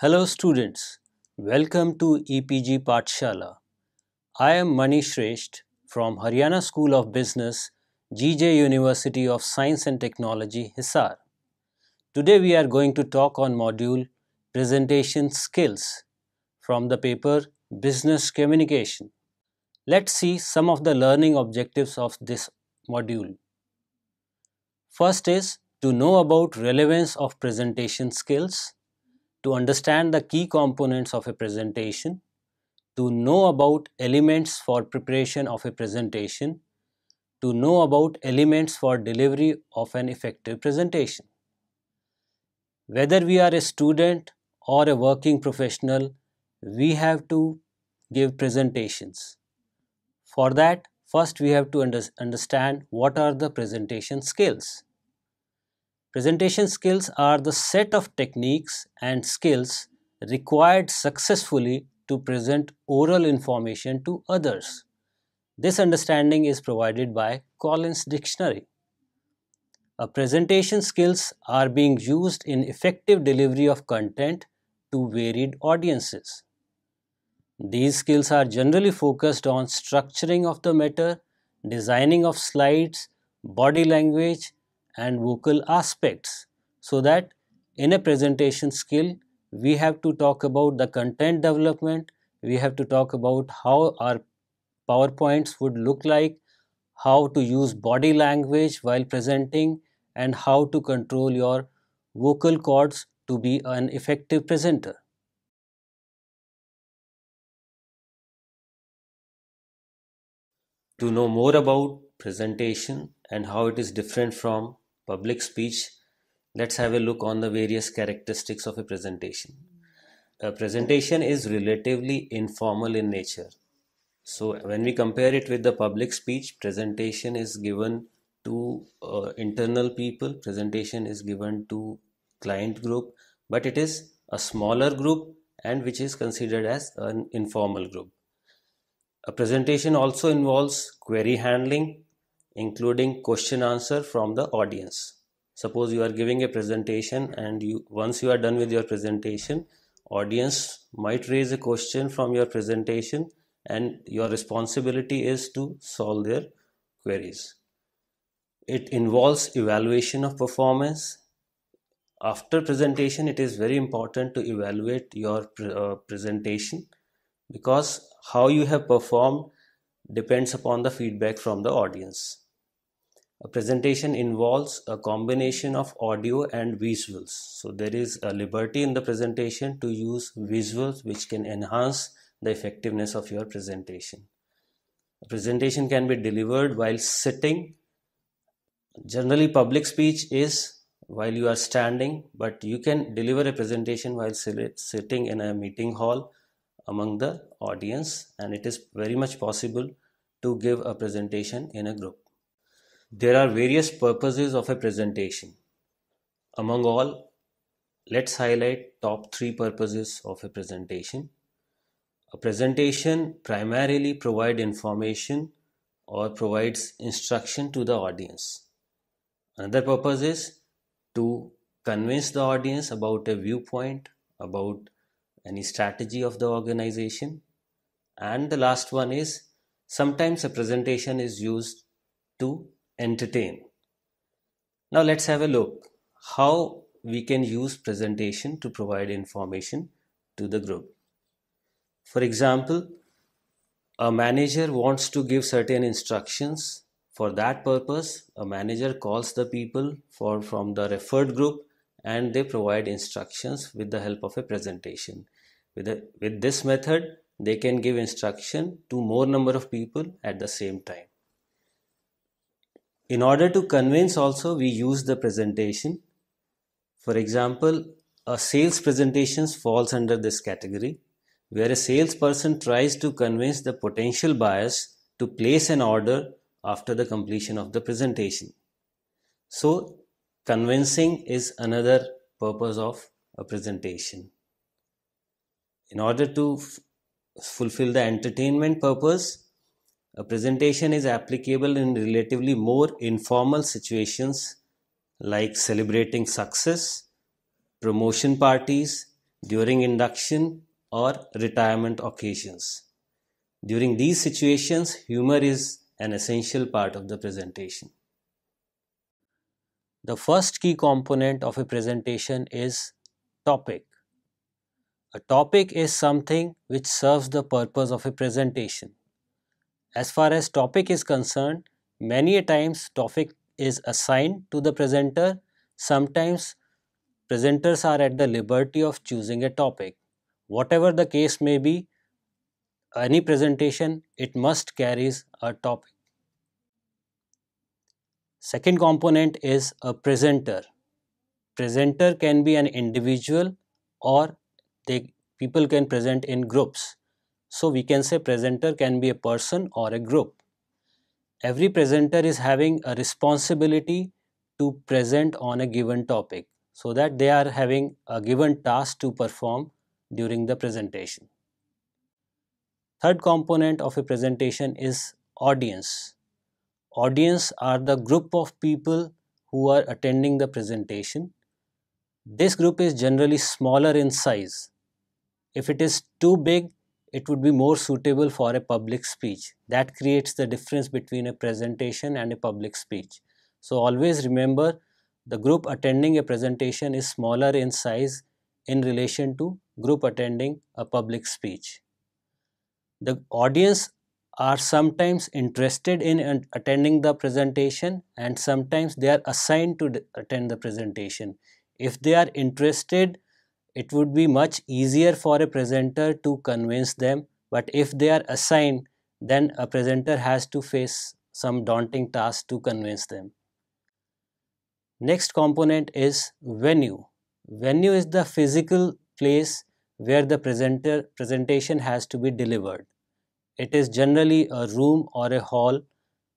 Hello students, welcome to EPG Pathshala. I am Mani Shresht from Haryana School of Business, GJ University of Science and Technology, Hisar. Today we are going to talk on module Presentation Skills from the paper Business Communication. Let's see some of the learning objectives of this module. First is to know about relevance of presentation skills, to understand the key components of a presentation, to know about elements for preparation of a presentation, to know about elements for delivery of an effective presentation. Whether we are a student or a working professional, we have to give presentations. For that, first we have to understand what are the presentation skills. Presentation skills are the set of techniques and skills required successfully to present oral information to others. This understanding is provided by Collins Dictionary. A presentation skills are being used in effective delivery of content to varied audiences. These skills are generally focused on structuring of the matter, designing of slides, body language, and vocal aspects, so that in a presentation skill we have to talk about the content development, we have to talk about how our PowerPoints would look like, how to use body language while presenting, and how to control your vocal cords to be an effective presenter. To know more about presentation and how it is different from public speech, let's have a look on the various characteristics of a presentation. A presentation is relatively informal in nature. So when we compare it with the public speech, presentation is given to internal people, presentation is given to client group, but it is a smaller group and which is considered as an informal group. A presentation also involves query handling, including question answer from the audience. Suppose you are giving a presentation and once you are done with your presentation, audience might raise a question from your presentation and your responsibility is to solve their queries. It involves evaluation of performance. After presentation, it is very important to evaluate your presentation, because how you have performed depends upon the feedback from the audience. A presentation involves a combination of audio and visuals. So there is a liberty in the presentation to use visuals which can enhance the effectiveness of your presentation. A presentation can be delivered while sitting. Generally, public speech is while you are standing, but you can deliver a presentation while sitting in a meeting hall among the audience, and it is very much possible to give a presentation in a group. There are various purposes of a presentation. Among all, let's highlight top 3 purposes of a presentation. A presentation primarily provides information or provides instruction to the audience. Another purpose is to convince the audience about a viewpoint, about any strategy of the organization. And the last one is sometimes a presentation is used to entertain. Now let's have a look how we can use presentation to provide information to the group. For example, a manager wants to give certain instructions. For that purpose, a manager calls the people from the referred group and they provide instructions with the help of a presentation. With this method, they can give instruction to more number of people at the same time. In order to convince also, we use the presentation. For example, a sales presentation falls under this category, where a salesperson tries to convince the potential buyers to place an order after the completion of the presentation. So, convincing is another purpose of a presentation. In order to fulfill the entertainment purpose, a presentation is applicable in relatively more informal situations like celebrating success, promotion parties, during induction or retirement occasions. During these situations, humor is an essential part of the presentation. The first key component of a presentation is topic. A topic is something which serves the purpose of a presentation. As far as topic is concerned, many a times topic is assigned to the presenter. Sometimes presenters are at the liberty of choosing a topic. Whatever the case may be, any presentation it must carries a topic. Second component is a presenter. Presenter can be an individual or people can present in groups. So we can say presenter can be a person or a group. Every presenter is having a responsibility to present on a given topic, so that they are having a given task to perform during the presentation. Third component of a presentation is audience. Audience are the group of people who are attending the presentation. This group is generally smaller in size. If it is too big, it would be more suitable for a public speech. That creates the difference between a presentation and a public speech. So always remember, the group attending a presentation is smaller in size in relation to group attending a public speech. The audience are sometimes interested in attending the presentation, and sometimes they are assigned to attend the presentation. If they are interested, it would be much easier for a presenter to convince them, but if they are assigned, then a presenter has to face some daunting task to convince them. Next component is venue. Venue is the physical place where the presentation has to be delivered. It is generally a room or a hall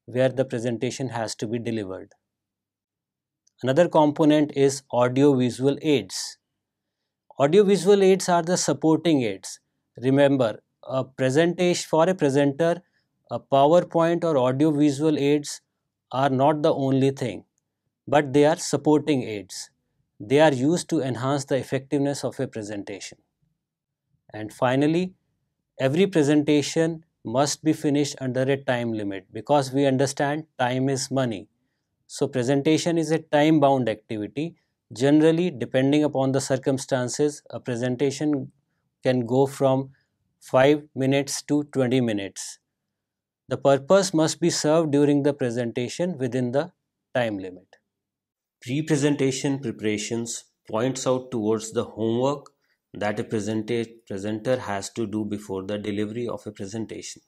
where the presentation has to be delivered. Another component is audio-visual aids. Audio-visual aids are the supporting aids. Remember, a presentation for a presenter, a PowerPoint or audio-visual aids are not the only thing, but they are supporting aids. They are used to enhance the effectiveness of a presentation. And finally, every presentation must be finished under a time limit, because we understand time is money. So presentation is a time bound activity. Generally, depending upon the circumstances, a presentation can go from 5 minutes to 20 minutes. The purpose must be served during the presentation within the time limit. Pre-presentation preparations points out towards the homework that a presenter has to do before the delivery of a presentation.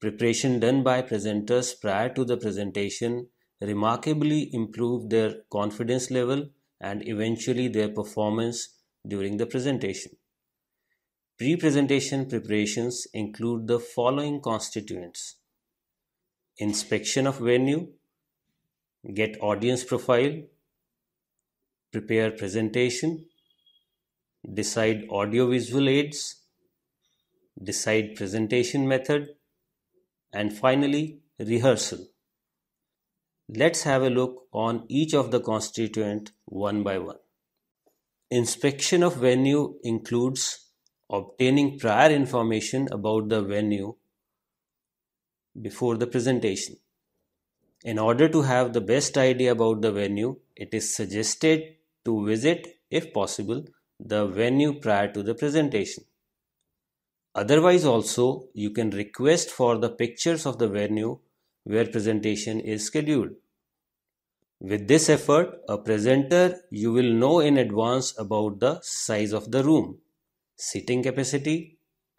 Preparation done by presenters prior to the presentation remarkably improve their confidence level and eventually their performance during the presentation. Pre-presentation preparations include the following constituents: inspection of venue, get audience profile, prepare presentation, decide audio-visual aids, decide presentation method, and finally rehearsal. Let's have a look on each of the constituents one by one. Inspection of venue includes obtaining prior information about the venue before the presentation. In order to have the best idea about the venue, it is suggested to visit, if possible, the venue prior to the presentation. Otherwise also, you can request for the pictures of the venue where presentation is scheduled. With this effort, a presenter, you will know in advance about the size of the room, seating capacity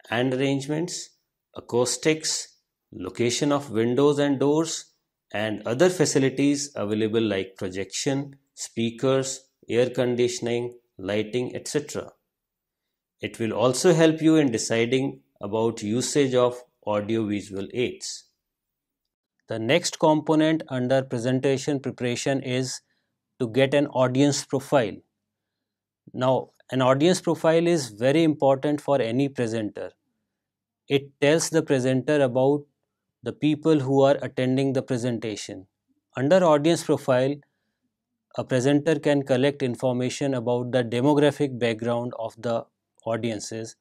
and arrangements, acoustics, location of windows and doors, and other facilities available like projection, speakers, air conditioning, lighting, etc. It will also help you in deciding about usage of audio-visual aids. The next component under presentation preparation is to get an audience profile. Now, an audience profile is very important for any presenter. It tells the presenter about the people who are attending the presentation. Under audience profile, A presenter can collect information about the demographic background of the audiences.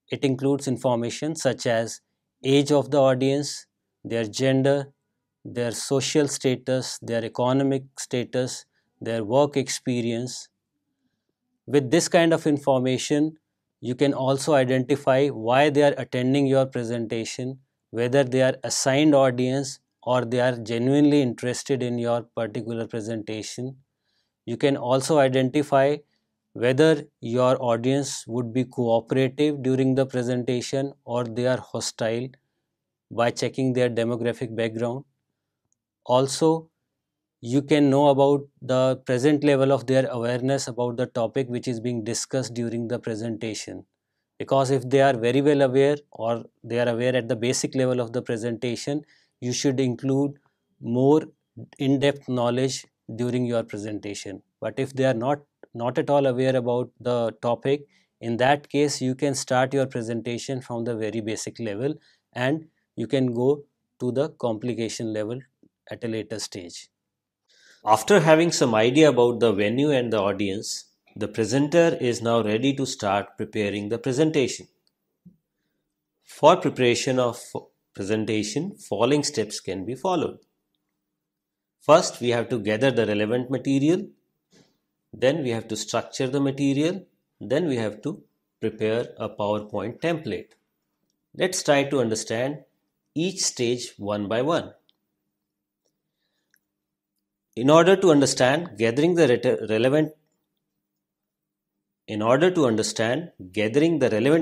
It includes information such as age of the audience, their gender, their social status, their economic status, their work experience. With this kind of information, you can also identify why they are attending your presentation, whether they are assigned audience or they are genuinely interested in your particular presentation. You can also identify whether your audience would be cooperative during the presentation or they are hostile by checking their demographic background. Also, you can know about the present level of their awareness about the topic which is being discussed during the presentation, because if they are very well aware or they are aware at the basic level of the presentation, you should include more in-depth knowledge during your presentation. But if they are not at all aware about the topic, in that case you can start your presentation from the very basic level and you can go to the complication level at a later stage. After having some idea about the venue and the audience, the presenter is now ready to start preparing the presentation. For preparation of presentation, following steps can be followed. First, we have to gather the relevant material, then we have to structure the material, then we have to prepare a PowerPoint template. Let's try to understand each stage one by one. In order to understand gathering the relevant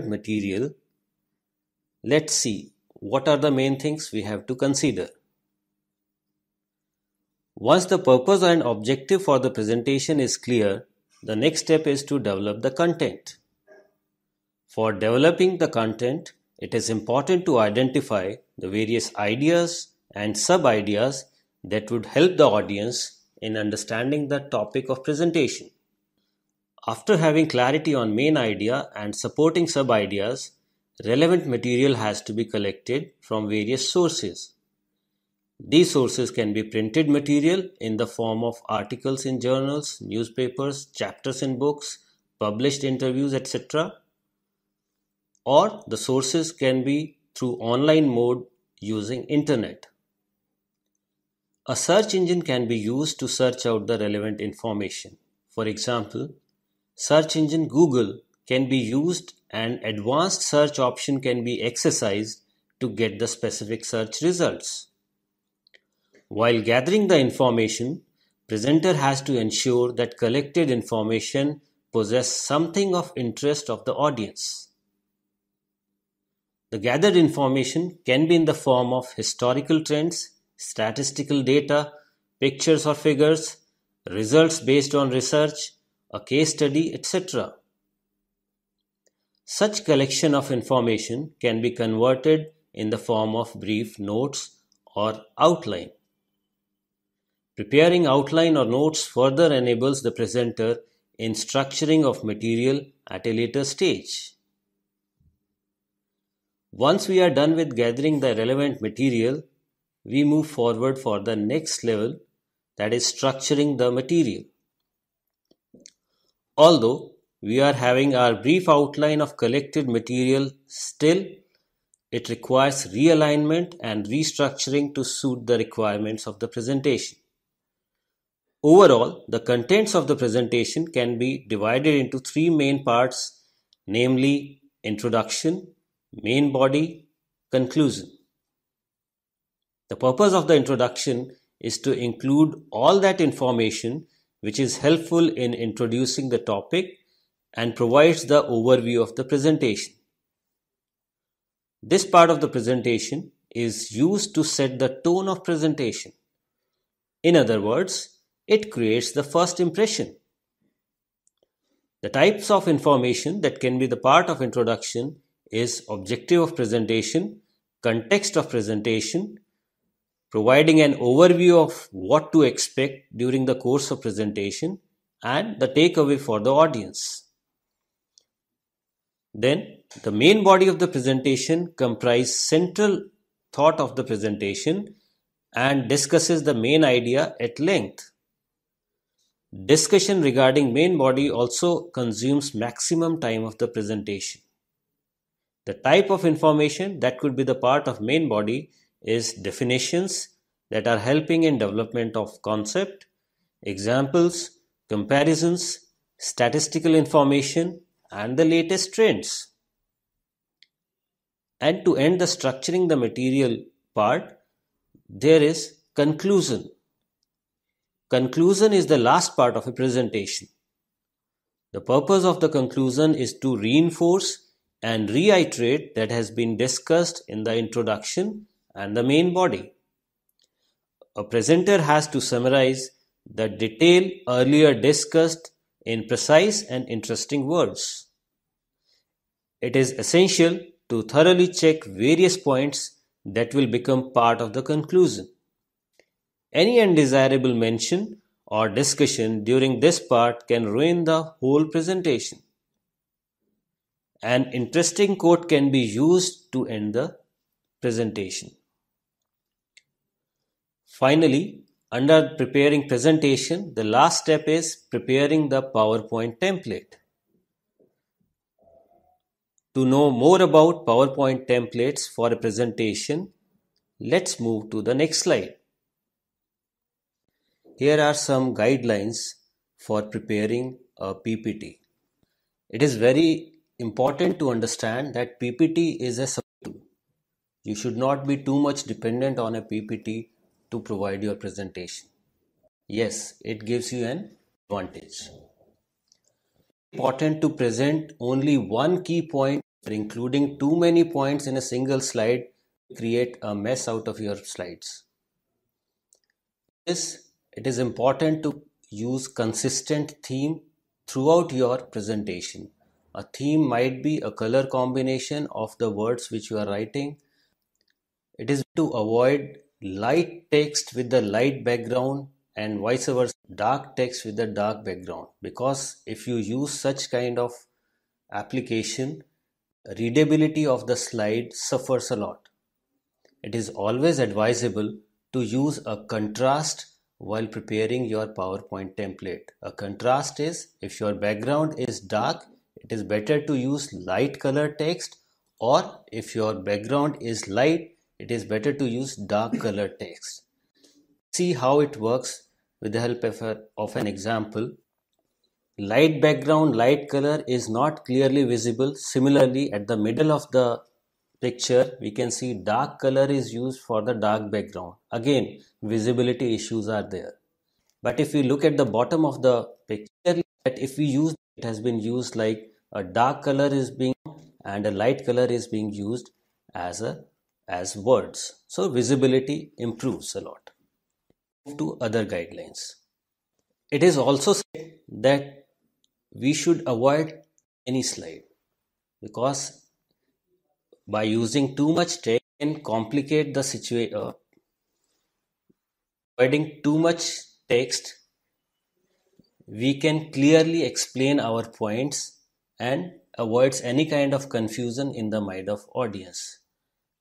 material, let's see what are the main things we have to consider. Once the purpose and objective for the presentation is clear, the next step is to develop the content. For developing the content, it is important to identify the various ideas and sub-ideas that would help the audience in understanding the topic of presentation. After having clarity on main idea and supporting sub-ideas, relevant material has to be collected from various sources. These sources can be printed material in the form of articles in journals, newspapers, chapters in books, published interviews, etc. Or the sources can be through online mode using internet. A search engine can be used to search out the relevant information. For example, search engine Google can be used and advanced search option can be exercised to get the specific search results. While gathering the information, presenter has to ensure that collected information possess something of interest of the audience. The gathered information can be in the form of historical trends, statistical data, pictures or figures, results based on research, a case study, etc. Such collection of information can be converted in the form of brief notes or outline. Preparing outline or notes further enables the presenter in structuring of material at a later stage. Once we are done with gathering the relevant material, we move forward for the next level, that is structuring the material. Although we are having our brief outline of collected material, still it requires realignment and restructuring to suit the requirements of the presentation. Overall, the contents of the presentation can be divided into three main parts, namely introduction, main body, conclusion. The purpose of the introduction is to include all that information which is helpful in introducing the topic and provides the overview of the presentation. This part of the presentation is used to set the tone of presentation. In other words, it creates the first impression. The types of information that can be the part of introduction is objective of presentation, context of presentation, providing an overview of what to expect during the course of presentation, and the takeaway for the audience. Then, the main body of the presentation comprises central thought of the presentation and discusses the main idea at length. Discussion regarding main body also consumes maximum time of the presentation. The type of information that could be the part of main body is definitions that are helping in development of concept, examples, comparisons, statistical information, and the latest trends. And to end the structuring the material part, there is conclusion. Conclusion is the last part of a presentation. The purpose of the conclusion is to reinforce and reiterate that has been discussed in the introduction and the main body. A presenter has to summarize the detail earlier discussed in precise and interesting words. It is essential to thoroughly check various points that will become part of the conclusion. Any undesirable mention or discussion during this part can ruin the whole presentation. An interesting quote can be used to end the presentation. Finally, under preparing presentation, the last step is preparing the PowerPoint template. To know more about PowerPoint templates for a presentation, let's move to the next slide. Here are some guidelines for preparing a PPT. It is very important to understand that PPT is a tool. You should not be too much dependent on a PPT to provide your presentation. Yes, it gives you an advantage. Important to present only one key point, including too many points in a single slide, create a mess out of your slides. It is important to use consistent theme throughout your presentation. A theme might be a color combination of the words which you are writing. It is to avoid light text with the light background and vice versa, dark text with the dark background, because if you use such kind of application, readability of the slide suffers a lot. It is always advisable to use a contrast while preparing your PowerPoint template. A contrast is, if your background is dark, it is better to use light color text, or if your background is light, it is better to use dark color text. See how it works with the help of an example. Light background, light color is not clearly visible. Similarly, at the middle of the picture, we can see dark color is used for the dark background. Again, visibility issues are there. But if we look at the bottom of the picture, that if we use, it has been used like a dark color is being and a light color is being used as words. So visibility improves a lot. Move to other guidelines. It is also said that we should avoid any slide, because by using too much text can complicate the situation. Avoiding too much text, we can clearly explain our points and avoids any kind of confusion in the mind of audience.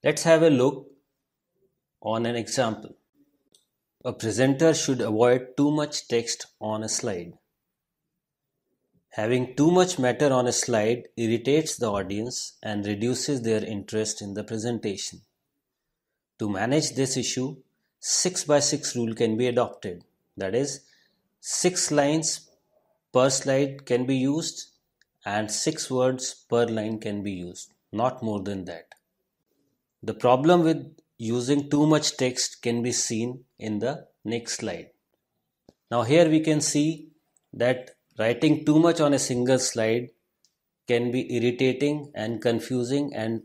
Let's have a look on an example. A presenter should avoid too much text on a slide. Having too much matter on a slide irritates the audience and reduces their interest in the presentation. To manage this issue, 6x6 rule can be adopted. That is, 6 lines per slide can be used and 6 words per line can be used, not more than that. The problem with using too much text can be seen in the next slide. Now here we can see that writing too much on a single slide can be irritating and confusing, and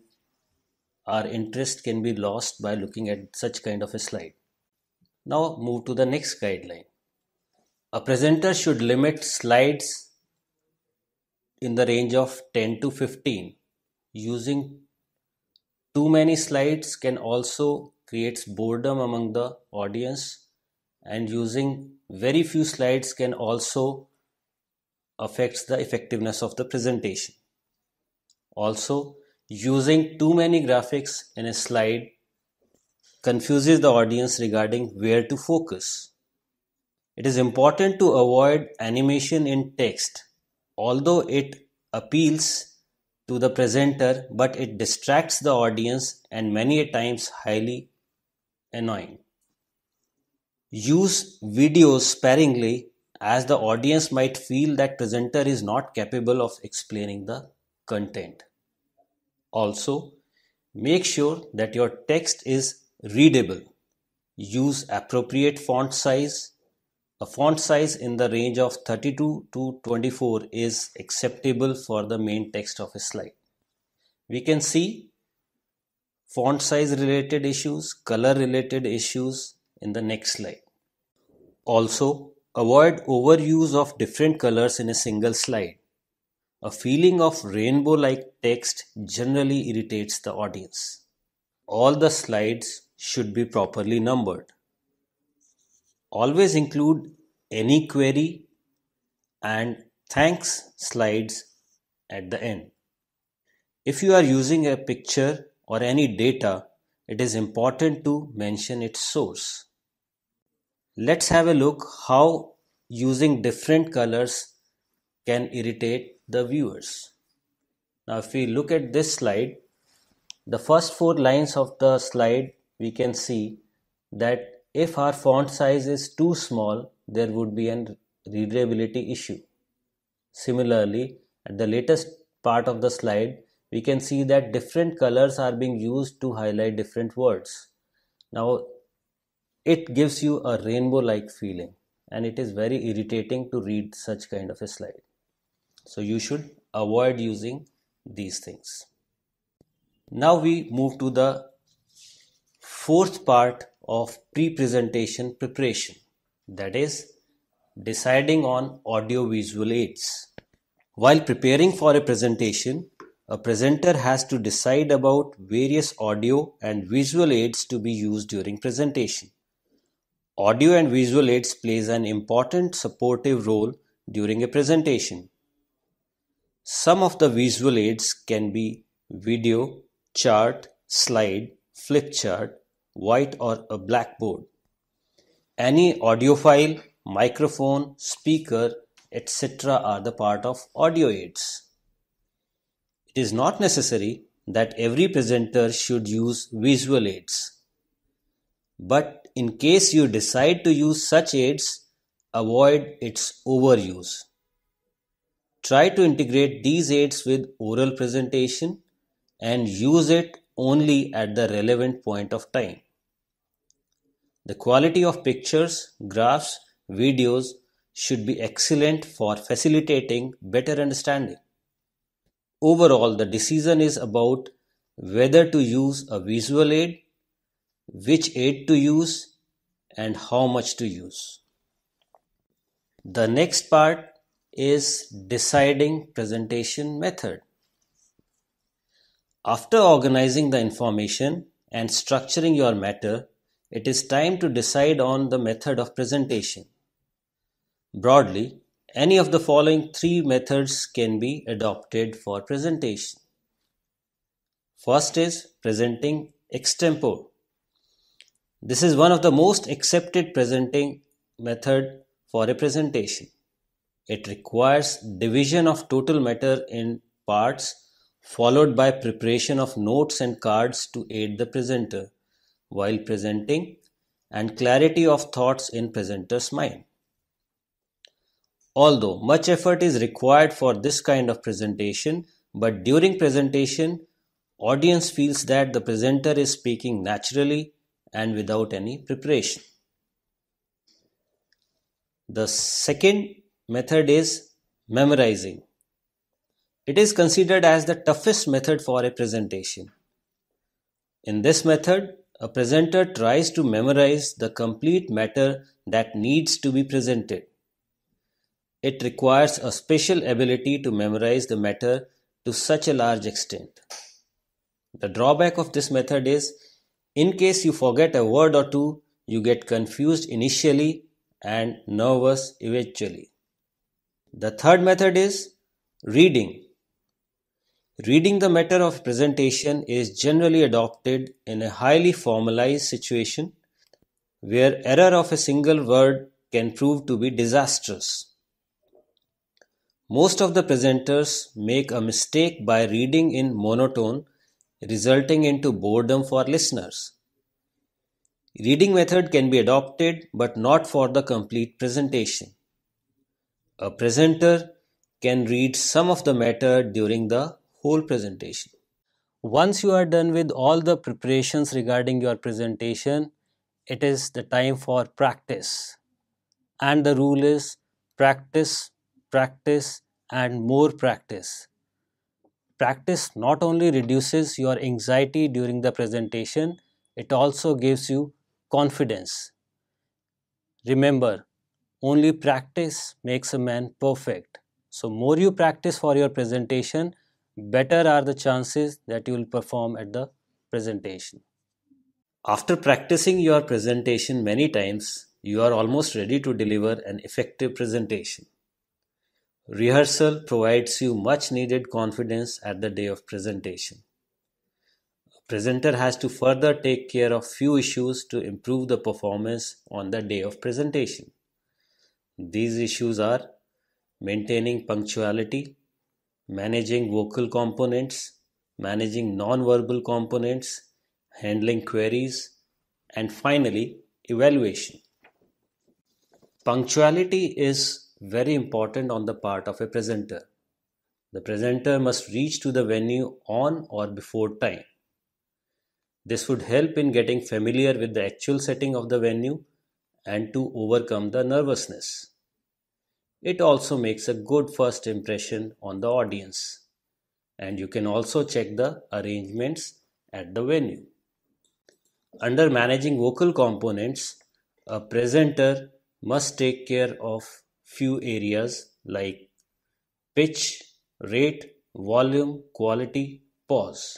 our interest can be lost by looking at such kind of a slide. Now move to the next guideline. A presenter should limit slides in the range of 10 to 15. Using too many slides can also create boredom among the audience, and using very few slides can also affect the effectiveness of the presentation. Also, using too many graphics in a slide confuses the audience regarding where to focus. It is important to avoid animation in text, although it appeals to the presenter, but it distracts the audience and many a times highly annoying. Use videos sparingly as the audience might feel that presenter is not capable of explaining the content. Also, make sure that your text is readable. Use appropriate font size. A font size in the range of 32 to 24 is acceptable for the main text of a slide. We can see font size related issues, color related issues in the next slide. Also, avoid overuse of different colors in a single slide. A feeling of rainbow-like text generally irritates the audience. All the slides should be properly numbered. Always include any query and thanks slides at the end. If you are using a picture or any data, it is important to mention its source. Let's have a look how using different colors can irritate the viewers. Now if we look at this slide, the first 4 lines of the slide, we can see that if our font size is too small, there would be an readability issue. Similarly, at the latest part of the slide, we can see that different colors are being used to highlight different words. Now, it gives you a rainbow-like feeling, and it is very irritating to read such kind of a slide. So you should avoid using these things. Now we move to the fourth part of pre-presentation preparation, that is deciding on audio-visual aids. While preparing for a presentation, a presenter has to decide about various audio and visual aids to be used during presentation. Audio and visual aids plays an important supportive role during a presentation. Some of the visual aids can be video, chart, slide, flip chart, white or a blackboard. Any audio file, microphone, speaker, etc. are the part of audio aids. It is not necessary that every presenter should use visual aids. But in case you decide to use such aids, avoid its overuse. Try to integrate these aids with oral presentation and use it only at the relevant point of time. The quality of pictures, graphs, videos should be excellent for facilitating better understanding. Overall, the decision is about whether to use a visual aid, which aid to use, and how much to use. The next part is deciding presentation method. After organizing the information and structuring your matter, it is time to decide on the method of presentation. Broadly, any of the following 3 methods can be adopted for presentation. First is presenting extempore. This is one of the most accepted presenting method for a presentation. It requires division of total matter in parts followed by preparation of notes and cards to aid the presenter while presenting and clarity of thoughts in presenter's mind. Although much effort is required for this kind of presentation, but during presentation, audience feels that the presenter is speaking naturally and without any preparation. The second method is memorizing. It is considered as the toughest method for a presentation. In this method, a presenter tries to memorize the complete matter that needs to be presented. It requires a special ability to memorize the matter to such a large extent. The drawback of this method is, in case you forget a word or two, you get confused initially and nervous eventually. The third method is reading. Reading the matter of presentation is generally adopted in a highly formalized situation where error of a single word can prove to be disastrous. Most of the presenters make a mistake by reading in monotone, resulting into boredom for listeners. Reading method can be adopted but not for the complete presentation. A presenter can read some of the matter during the whole presentation. Once you are done with all the preparations regarding your presentation, it is the time for practice. And the rule is practice, practice, and more practice. Practice not only reduces your anxiety during the presentation, it also gives you confidence. Remember, only practice makes a man perfect. So, more you practice for your presentation, better are the chances that you will perform at the presentation. After practicing your presentation many times, you are almost ready to deliver an effective presentation. Rehearsal provides you much needed confidence at the day of presentation. A presenter has to further take care of few issues to improve the performance on the day of presentation. These issues are maintaining punctuality, managing vocal components, managing non-verbal components, handling queries, and finally, evaluation. Punctuality is very important on the part of a presenter. The presenter must reach to the venue on or before time. This would help in getting familiar with the actual setting of the venue and to overcome the nervousness. It also makes a good first impression on the audience, and you can also check the arrangements at the venue. Under managing vocal components, a presenter must take care of few areas like pitch, rate, volume, quality, pause.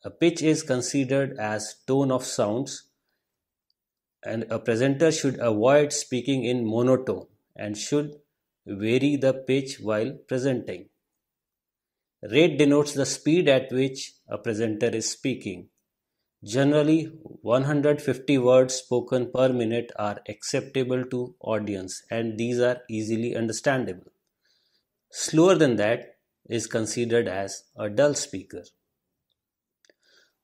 A pitch is considered as tone of sounds, and a presenter should avoid speaking in monotone and should vary the pitch while presenting. Rate denotes the speed at which a presenter is speaking. Generally, 150 words spoken per minute are acceptable to audience, and these are easily understandable. Slower than that is considered as a dull speaker.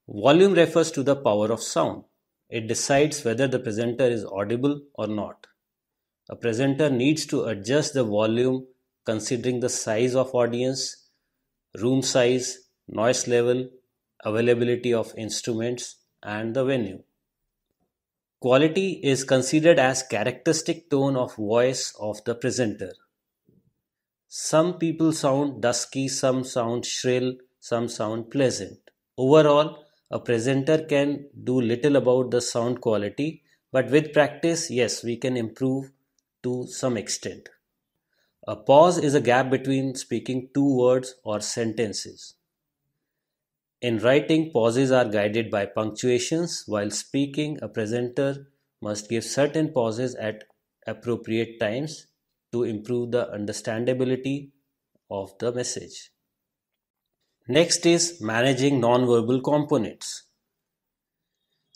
Volume refers to the power of sound. It decides whether the presenter is audible or not. A presenter needs to adjust the volume considering the size of audience, room size, noise level, availability of instruments, and the venue. Quality is considered as characteristic tone of voice of the presenter. Some people sound dusky, some sound shrill, some sound pleasant. Overall, a presenter can do little about the sound quality, but with practice, yes, we can improve to some extent. A pause is a gap between speaking two words or sentences. In writing, pauses are guided by punctuations. While speaking, a presenter must give certain pauses at appropriate times to improve the understandability of the message. Next is managing non-verbal components.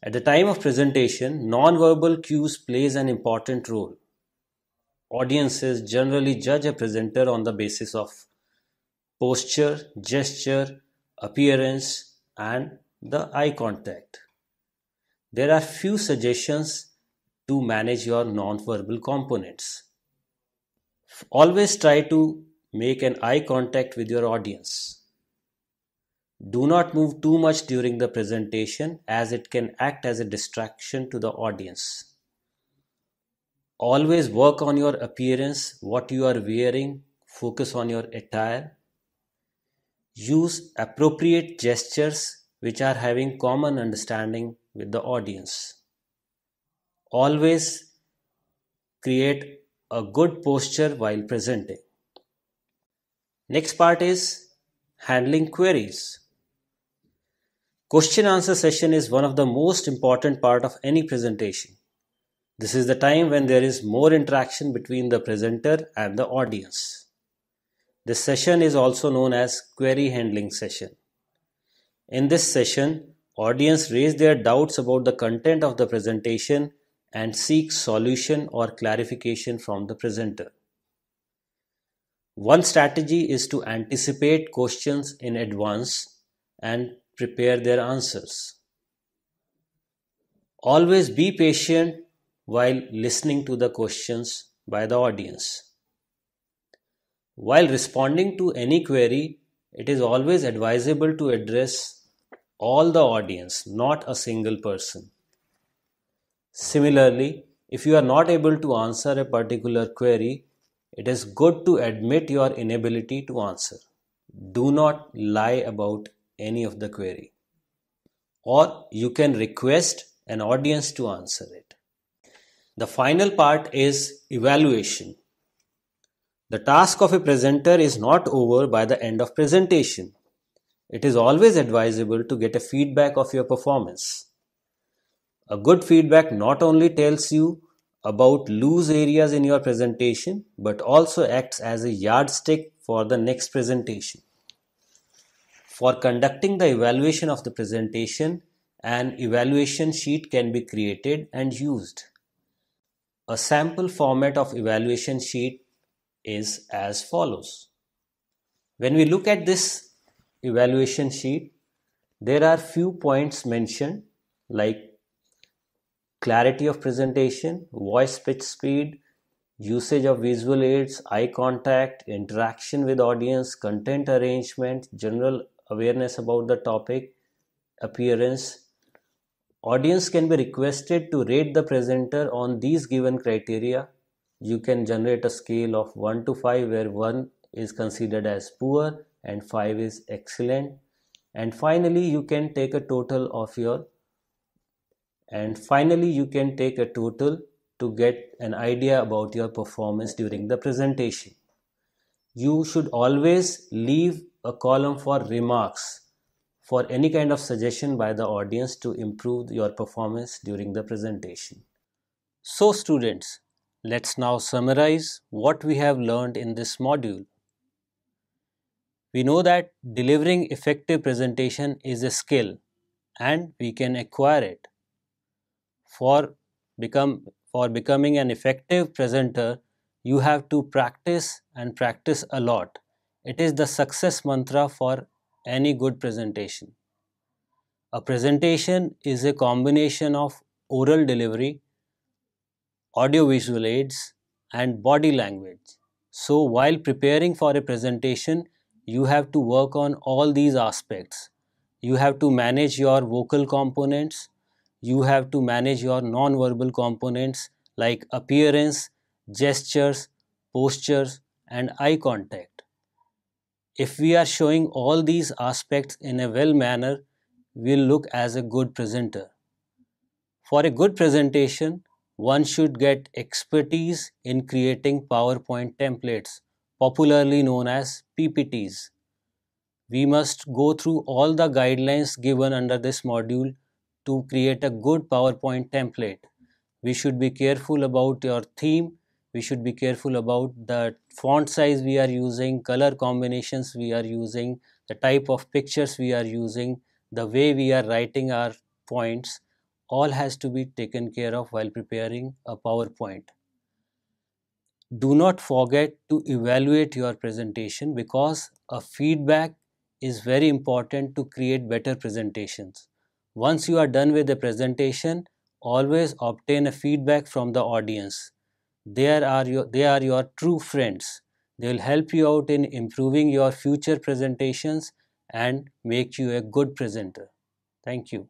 At the time of presentation, non-verbal cues plays an important role. Audiences generally judge a presenter on the basis of posture, gesture, appearance, and the eye contact. There are few suggestions to manage your non-verbal components. Always try to make an eye contact with your audience. Do not move too much during the presentation as it can act as a distraction to the audience. Always work on your appearance, what you are wearing, focus on your attire. Use appropriate gestures which are having common understanding with the audience. Always create a good posture while presenting. Next part is handling queries. Question answer session is one of the most important part of any presentation. This is the time when there is more interaction between the presenter and the audience. This session is also known as query handling session. In this session, audience raise their doubts about the content of the presentation and seek solution or clarification from the presenter. One strategy is to anticipate questions in advance and prepare their answers. Always be patient while listening to the questions by the audience. While responding to any query, it is always advisable to address all the audience, not a single person. Similarly, if you are not able to answer a particular query, it is good to admit your inability to answer. Do not lie about any of the query. Or you can request an audience to answer it. The final part is evaluation. The task of a presenter is not over by the end of presentation. It is always advisable to get a feedback of your performance. A good feedback not only tells you about loose areas in your presentation, but also acts as a yardstick for the next presentation. For conducting the evaluation of the presentation, an evaluation sheet can be created and used. A sample format of evaluation sheet is as follows. When we look at this evaluation sheet, there are few points mentioned like clarity of presentation, voice pitch speed, usage of visual aids, eye contact, interaction with audience, content arrangement, general awareness about the topic, appearance. Audience can be requested to rate the presenter on these given criteria. You can generate a scale of 1 to 5 where 1 is considered as poor and 5 is excellent. And finally you can take a total to get an idea about your performance during the presentation. You should always leave a column for remarks for any kind of suggestion by the audience to improve your performance during the presentation. So students, let's now summarize what we have learned in this module. We know that delivering effective presentation is a skill and we can acquire it. For becoming an effective presenter, you have to practice and practice a lot. It is the success mantra for any good presentation. A presentation is a combination of oral delivery, audiovisual aids, and body language. So while preparing for a presentation, you have to work on all these aspects. You have to manage your vocal components, you have to manage your non-verbal components like appearance, gestures, postures, and eye contact. If we are showing all these aspects in a well manner, we'll look as a good presenter. For a good presentation, one should get expertise in creating PowerPoint templates, popularly known as PPTs. We must go through all the guidelines given under this module to create a good PowerPoint template. We should be careful about your theme. We should be careful about the font size we are using, color combinations we are using, the type of pictures we are using, the way we are writing our points. All has to be taken care of while preparing a PowerPoint. Do not forget to evaluate your presentation because a feedback is very important to create better presentations. Once you are done with the presentation, always obtain a feedback from the audience. They are your true friends. They will help you out in improving your future presentations and make you a good presenter. Thank you.